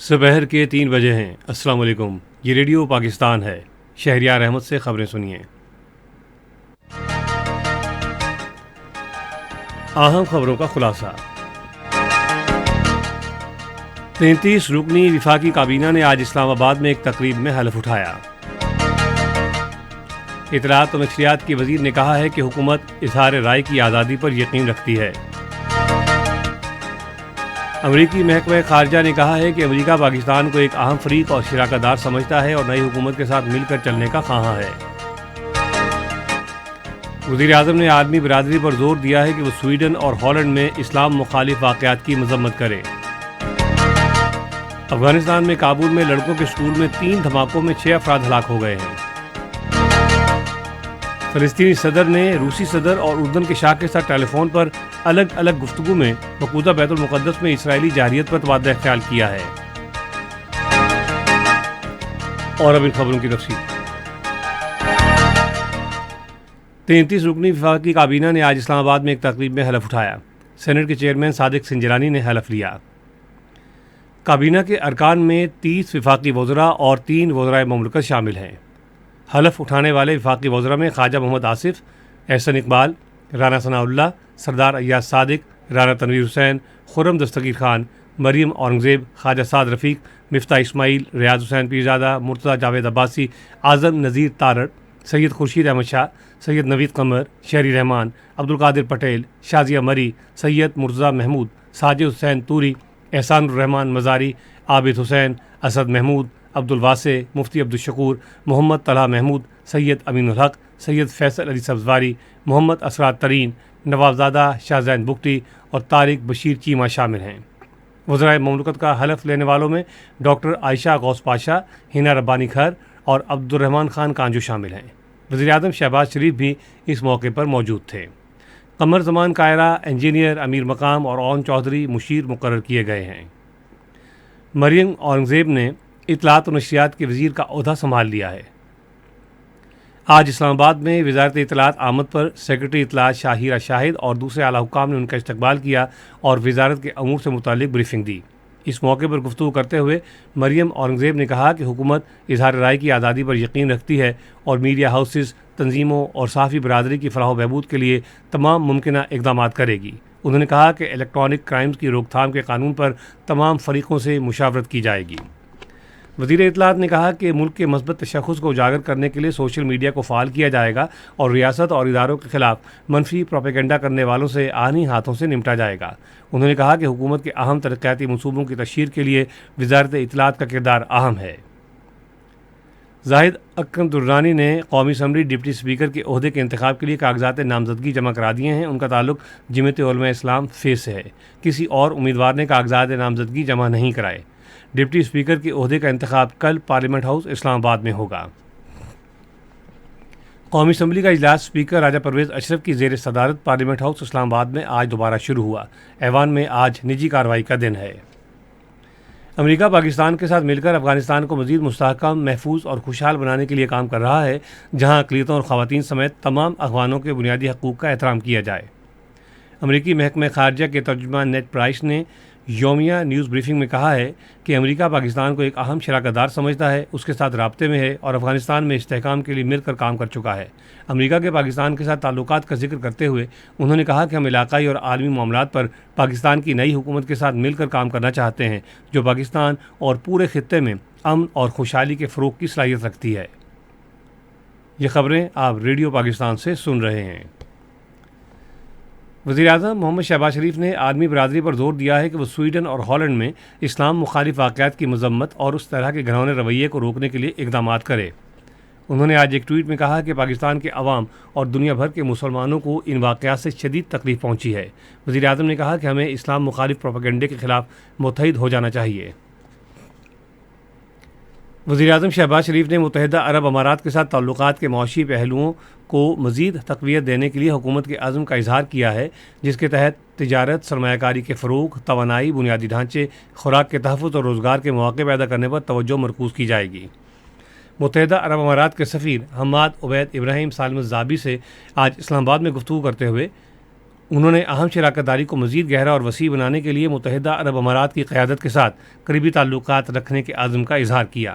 صبح کے 3 بجے ہیں۔ السلام علیکم، یہ ریڈیو پاکستان ہے۔ شہریار احمد سے خبریں سنیے۔ اہم خبروں کا خلاصہ۔ 33 رکنی وفاقی کابینہ نے آج اسلام آباد میں ایک تقریب میں حلف اٹھایا۔ اطلاعات و نشریات کے وزیر نے کہا ہے کہ حکومت اظہار رائے کی آزادی پر یقین رکھتی ہے۔ امریکی محکمہ خارجہ نے کہا ہے کہ امریکہ پاکستان کو ایک اہم فریق اور شراکت دار سمجھتا ہے اور نئی حکومت کے ساتھ مل کر چلنے کا خواہاں ہے۔ وزیر اعظم نے عالمی برادری پر زور دیا ہے کہ وہ سویڈن اور ہالینڈ میں اسلام مخالف واقعات کی مذمت کرے۔ افغانستان میں کابل میں لڑکوں کے سکول میں 3 دھماکوں میں 6 افراد ہلاک ہو گئے ہیں۔ فلسطینی صدر نے روسی صدر اور اردن کے شاہ کے ساتھ ٹیلی فون پر الگ الگ گفتگو میں مقبوضہ بیت المقدس میں اسرائیلی جارحیت پر تبادلہ خیال کیا ہے۔ اور اب ان خبروں کی تفصیل۔ 33 رکنی وفاقی کابینہ نے آج اسلام آباد میں ایک تقریب میں حلف اٹھایا۔ سینٹ کے چیئرمین صادق سنجرانی نے حلف لیا۔ کابینہ کے ارکان میں 30 وفاقی وزراء اور 3 وزرائے مملکت شامل ہیں۔ حلف اٹھانے والے وفاقی وزراء میں خواجہ محمد آصف، احسن اقبال، رانا ثناء اللہ، سردار ایاز صادق، رانا تنویر حسین، خرم دستگیر خان، مریم اورنگزیب، خواجہ سعد رفیق، مفتاح اسماعیل، ریاض حسین پیرزادہ، مرتضیٰ جاوید عباسی، اعظم نذیر تارڑ، سید خورشید احمد شاہ، سید نوید قمر، شہری رحمان، عبدالقادر پٹیل، شازیہ مری، سید مرتضیٰ محمود، ساجد حسین توری، احسان الرحمان مزاری، عابد حسین، اسد محمود، عبدالواسع، مفتی عبدالشکور، محمد طلحہ محمود، سید امین الحق، سید فیصل علی سبزواری، محمد اسرار ترین، نوابزادہ شاہ زین بگٹی اور طارق بشیر چیمہ شامل ہیں۔ وزرائے مملکت کا حلف لینے والوں میں ڈاکٹر عائشہ غوث پاشا، ہینا ربانی کھر اور عبد الرحمان خان کانجو شامل ہیں۔ وزیر اعظم شہباز شریف بھی اس موقع پر موجود تھے۔ قمر زمان کائرہ، انجینئر امیر مقام اور اون چودھری مشیر مقرر کیے گئے ہیں۔ مریم اورنگزیب نے اطلاعات و نشریات کے وزیر کا عہدہ سنبھال لیا ہے۔ آج اسلام آباد میں وزارت اطلاعات آمد پر سیکرٹری اطلاعات شاہیرہ شاہد اور دوسرے اعلیٰ حکام نے ان کا استقبال کیا اور وزارت کے امور سے متعلق بریفنگ دی۔ اس موقع پر گفتگو کرتے ہوئے مریم اورنگزیب نے کہا کہ حکومت اظہار رائے کی آزادی پر یقین رکھتی ہے اور میڈیا ہاؤسز، تنظیموں اور صحافی برادری کی فلاح و بہبود کے لیے تمام ممکنہ اقدامات کرے گی۔ انہوں نے کہا کہ الیکٹرانک کرائمز کی روک تھام کے قانون پر تمام فریقوں سے مشاورت کی جائے گی۔ وزیر اطلاعات نے کہا کہ ملک کے مثبت تشخص کو اجاگر کرنے کے لیے سوشل میڈیا کو فعال کیا جائے گا اور ریاست اور اداروں کے خلاف منفی پروپیگنڈا کرنے والوں سے آہنی ہاتھوں سے نمٹا جائے گا۔ انہوں نے کہا کہ حکومت کے اہم ترقیاتی منصوبوں کی تشہیر کے لیے وزارت اطلاعات کا کردار اہم ہے۔ زاہد اکرم درانی نے قومی اسمبلی ڈپٹی اسپیکر کے عہدے کے انتخاب کے لیے کاغذات نامزدگی جمع کرا دیے ہیں۔ ان کا تعلق جمعیت علماء اسلام فیض سے ہے۔ کسی اور امیدوار نے کاغذات نامزدگی جمع نہیں کرائے۔ ڈپٹی اسپیکر کے عہدے کا انتخاب کل پارلیمنٹ ہاؤس اسلام آباد میں ہوگا۔ قومی اسمبلی کا اجلاس اسپیکر راجہ پرویز اشرف کی زیر صدارت پارلیمنٹ ہاؤس اسلام آباد میں آج دوبارہ شروع ہوا۔ ایوان میں آج نجی کارروائی کا دن ہے۔ امریکہ پاکستان کے ساتھ مل کر افغانستان کو مزید مستحکم، محفوظ اور خوشحال بنانے کے لیے کام کر رہا ہے، جہاں اقلیتوں اور خواتین سمیت تمام افغانوں کے بنیادی حقوق کا احترام کیا جائے۔ امریکی محکمہ خارجہ کے ترجمان نیڈ پرائس نے یومیہ نیوز بریفنگ میں کہا ہے کہ امریکہ پاکستان کو ایک اہم شراکت دار سمجھتا ہے، اس کے ساتھ رابطے میں ہے اور افغانستان میں استحکام کے لیے مل کر کام کر چکا ہے۔ امریکہ کے پاکستان کے ساتھ تعلقات کا ذکر کرتے ہوئے انہوں نے کہا کہ ہم علاقائی اور عالمی معاملات پر پاکستان کی نئی حکومت کے ساتھ مل کر کام کرنا چاہتے ہیں، جو پاکستان اور پورے خطے میں امن اور خوشحالی کے فروغ کی صلاحیت رکھتی ہے۔ یہ خبریں آپ ریڈیو پاکستان سے سن رہے ہیں۔ وزیر اعظم محمد شہباز شریف نے عالمی برادری پر زور دیا ہے کہ وہ سویڈن اور ہالینڈ میں اسلام مخالف واقعات کی مذمت اور اس طرح کے گھناؤنے رویے کو روکنے کے لیے اقدامات کرے۔ انہوں نے آج ایک ٹویٹ میں کہا کہ پاکستان کے عوام اور دنیا بھر کے مسلمانوں کو ان واقعات سے شدید تکلیف پہنچی ہے۔ وزیر اعظم نے کہا کہ ہمیں اسلام مخالف پروپیگنڈے کے خلاف متحد ہو جانا چاہیے۔ وزیر اعظم شہباز شریف نے متحدہ عرب امارات کے ساتھ تعلقات کے معاشی پہلوؤں کو مزید تقویت دینے کے لیے حکومت کے عزم کا اظہار کیا ہے، جس کے تحت تجارت، سرمایہ کاری کے فروغ، توانائی، بنیادی ڈھانچے، خوراک کے تحفظ اور روزگار کے مواقع پیدا کرنے پر توجہ مرکوز کی جائے گی۔ متحدہ عرب امارات کے سفیر حماد عبید ابراہیم سالم الزابی سے آج اسلام آباد میں گفتگو کرتے ہوئے انہوں نے اہم شراکت داری کو مزید گہرا اور وسیع بنانے کے لیے متحدہ عرب امارات کی قیادت کے ساتھ قریبی تعلقات رکھنے کے عزم کا اظہار کیا۔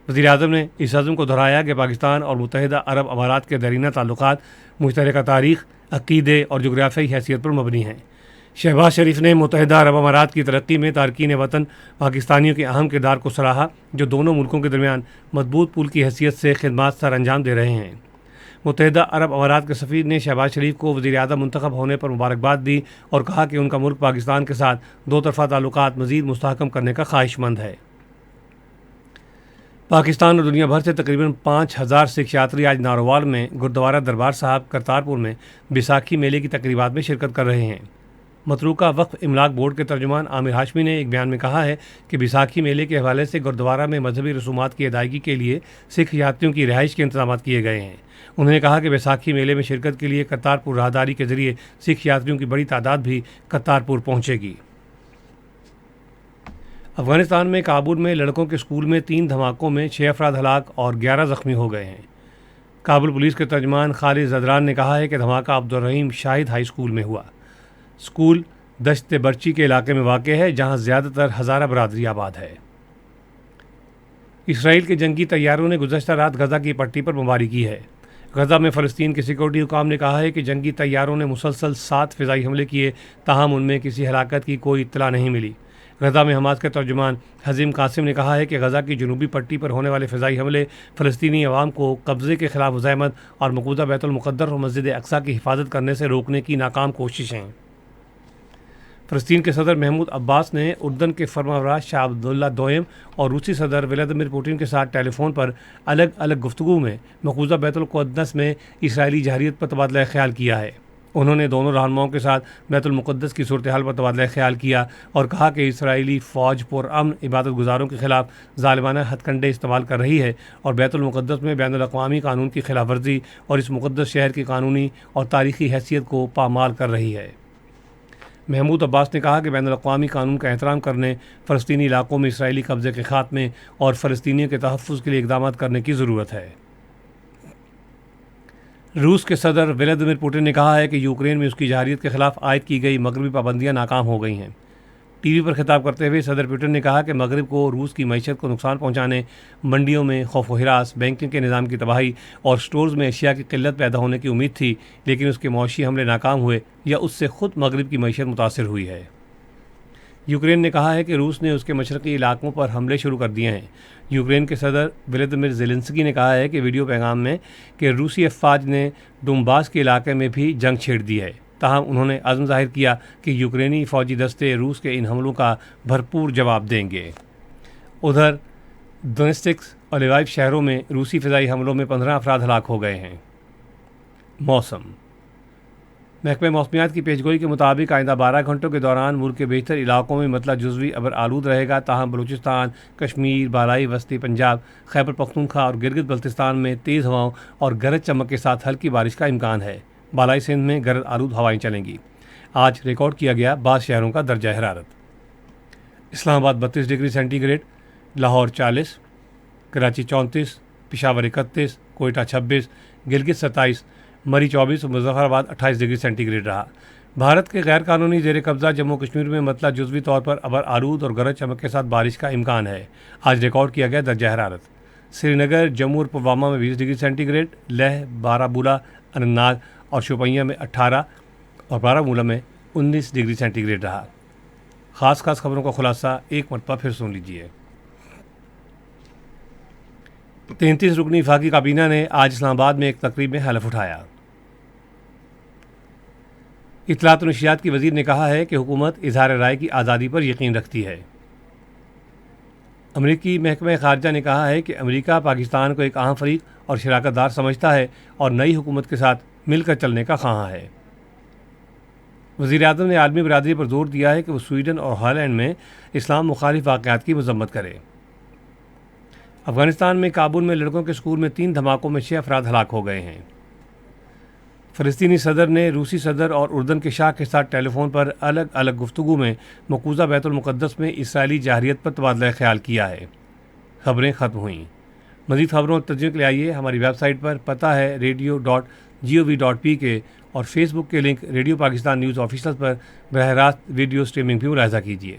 وزیر اعظم نے اس عزم کو دہرایا کہ پاکستان اور متحدہ عرب امارات کے دیرینہ تعلقات مشترکہ تاریخ، عقیدے اور جغرافیائی حیثیت پر مبنی ہیں۔ شہباز شریف نے متحدہ عرب امارات کی ترقی میں تارکین وطن پاکستانیوں کے اہم کردار کو سراہا، جو دونوں ملکوں کے درمیان مضبوط پل کی حیثیت سے خدمات سر انجام دے رہے ہیں۔ متحدہ عرب امارات کے سفیر نے شہباز شریف کو وزیر اعظم منتخب ہونے پر مبارکباد دی اور کہا کہ ان کا ملک پاکستان کے ساتھ دو طرفہ تعلقات مزید مستحکم کرنے کا خواہش مند ہے۔ پاکستان اور دنیا بھر سے تقریباً 5000 سکھ یاتری آج نارووال میں گردوارہ دربار صاحب کرتارپور میں بیساکھی میلے کی تقریبات میں شرکت کر رہے ہیں۔ متروکہ وقف املاک بورڈ کے ترجمان عامر ہاشمی نے ایک بیان میں کہا ہے کہ بیساکھی میلے کے حوالے سے گردوارہ میں مذہبی رسومات کی ادائیگی کے لیے سکھ یاتریوں کی رہائش کے انتظامات کیے گئے ہیں۔ انہوں نے کہا کہ بیساکھی میلے میں شرکت کے لیے کرتارپور راہداری کے ذریعے سکھ یاتریوں کی بڑی تعداد بھی کرتارپور پہنچے گی۔ افغانستان میں کابل میں لڑکوں کے اسکول میں 3 دھماکوں میں 6 افراد ہلاک اور 11 زخمی ہو گئے ہیں۔ کابل پولیس کے ترجمان خالد زدران نے کہا ہے کہ دھماکہ عبدالرحیم شاہد ہائی اسکول میں ہوا۔ اسکول دشت برچی کے علاقے میں واقع ہے، جہاں زیادہ تر ہزارہ برادری آباد ہے۔ اسرائیل کے جنگی طیاروں نے گزشتہ رات غزہ کی پٹی پر بمباری کی ہے۔ غزہ میں فلسطین کے سیکورٹی حکام نے کہا ہے کہ جنگی طیاروں نے مسلسل 7 فضائی حملے کیے، تاہم ان میں کسی ہلاکت کی کوئی اطلاع نہیں ملی۔ غزہ میں حماس کے ترجمان حزیم قاسم نے کہا ہے کہ غزہ کی جنوبی پٹی پر ہونے والے فضائی حملے فلسطینی عوام کو قبضے کے خلاف مزاحمت اور مقبوضہ بیت المقدس اور مسجد اقصیٰ کی حفاظت کرنے سے روکنے کی ناکام کوشش ہیں۔ فلسطین کے صدر محمود عباس نے اردن کے فرمانبرا شاہ عبداللہ دوئم اور روسی صدر ولادیمیر پوٹن کے ساتھ ٹیلی فون پر الگ الگ گفتگو میں مقبوضہ بیت المقدس میں اسرائیلی جارحیت پر تبادلہ خیال کیا ہے۔ انہوں نے دونوں رہنماؤں کے ساتھ بیت المقدس کی صورتحال پر تبادلہ خیال کیا اور کہا کہ اسرائیلی فوج پرامن عبادت گزاروں کے خلاف ظالمانہ ہتھ کنڈے استعمال کر رہی ہے اور بیت المقدس میں بین الاقوامی قانون کی خلاف ورزی اور اس مقدس شہر کی قانونی اور تاریخی حیثیت کو پامال کر رہی ہے۔ محمود عباس نے کہا کہ بین الاقوامی قانون کا احترام کرنے، فلسطینی علاقوں میں اسرائیلی قبضے کے خاتمے اور فلسطینیوں کے تحفظ کے لیے اقدامات کرنے کی ضرورت ہے۔ روس کے صدر ولادیمیر پوٹن نے کہا ہے کہ یوکرین میں اس کی جارحیت کے خلاف عائد کی گئی مغربی پابندیاں ناکام ہو گئی ہیں۔ ٹی وی پر خطاب کرتے ہوئے صدر پوٹن نے کہا کہ مغرب کو روس کی معیشت کو نقصان پہنچانے، منڈیوں میں خوف و ہراس، بینکنگ کے نظام کی تباہی اور سٹورز میں اشیاء کی قلت پیدا ہونے کی امید تھی، لیکن اس کے معاشی حملے ناکام ہوئے یا اس سے خود مغرب کی معیشت متاثر ہوئی ہے۔ یوکرین نے کہا ہے کہ روس نے اس کے مشرقی علاقوں پر حملے شروع کر دیے ہیں۔ یوکرین کے صدر ولادیمیر زیلنسکی نے کہا ہے کہ ویڈیو پیغام میں کہ روسی افواج نے ڈونباس کے علاقے میں بھی جنگ چھیڑ دی ہے، تاہم انہوں نے عزم ظاہر کیا کہ یوکرینی فوجی دستے روس کے ان حملوں کا بھرپور جواب دیں گے۔ ادھر دونیٹسک اور لیوائیو شہروں میں روسی فضائی حملوں میں 15 افراد ہلاک ہو گئے ہیں۔ موسم۔ محکمہ موسمیات کی پیشگوئی کے مطابق آئندہ 12 گھنٹوں کے دوران ملک کے بیشتر علاقوں میں مطلع جزوی ابر آلود رہے گا، تاہم بلوچستان، کشمیر، بالائی وسطی پنجاب، خیبر پختونخوا اور گلگت بلتستان میں تیز ہواؤں اور گرج چمک کے ساتھ ہلکی بارش کا امکان ہے۔ بالائی سندھ میں گرد آلود ہوائیں چلیں گی۔ آج ریکارڈ کیا گیا بعض شہروں کا درجہ حرارت۔ Islamabad 32 degree centigrade, Lahore 40، Karachi 34، Peshawar 31، Quetta 26، Gilgit 27، Murree 24 اور مظفر آباد 28 ڈگری سینٹی گریڈ رہا۔ بھارت کے غیر قانونی زیر قبضہ جموں کشمیر میں مطلع جزوی طور پر ابر آلود اور گرج چمک کے ساتھ بارش کا امکان ہے۔ آج ریکارڈ کیا گیا درجہ حرارت۔ سری نگر، جموں اور پلوامہ میں 20 ڈگری سینٹی گریڈ، لیہ، بارہ اننت ناگ اور شوپیاں میں 18 اور بارہ مولہ میں 19 ڈگری سینٹی گریڈ رہا۔ خاص خبروں کا خلاصہ ایک مرتبہ پھر سن لیجیے۔ 33 رکنی وفاقی کابینہ نے آج اسلام آباد میں ایک تقریب میں حلف اٹھایا۔ اطلاعات و نشریات کی وزیر نے کہا ہے کہ حکومت اظہار رائے کی آزادی پر یقین رکھتی ہے۔ امریکی محکمہ خارجہ نے کہا ہے کہ امریکہ پاکستان کو ایک اہم فریق اور شراکت دار سمجھتا ہے اور نئی حکومت کے ساتھ مل کر چلنے کا خواہاں ہے۔ وزیر اعظم نے عالمی برادری پر زور دیا ہے کہ وہ سویڈن اور ہالینڈ میں اسلام مخالف واقعات کی مذمت کرے۔ افغانستان میں کابل میں لڑکوں کے اسکول میں 3 دھماکوں میں 6 افراد ہلاک ہو گئے ہیں۔ فلسطینی صدر نے روسی صدر اور اردن کے شاہ کے ساتھ ٹیلی فون پر الگ الگ گفتگو میں مقبوضہ بیت المقدس میں اسرائیلی جارحیت پر تبادلہ خیال کیا ہے۔ خبریں ختم ہوئیں۔ مزید خبروں اور تجزیوں کے لیے آئیے ہماری ویب سائٹ پر، پتہ ہے radio.newsroom.com gov.pk اور فیس بک کے link radio Pakistan news official پر براہ راست ویڈیو اسٹریمنگ بھی ملاحظہ کیجیے۔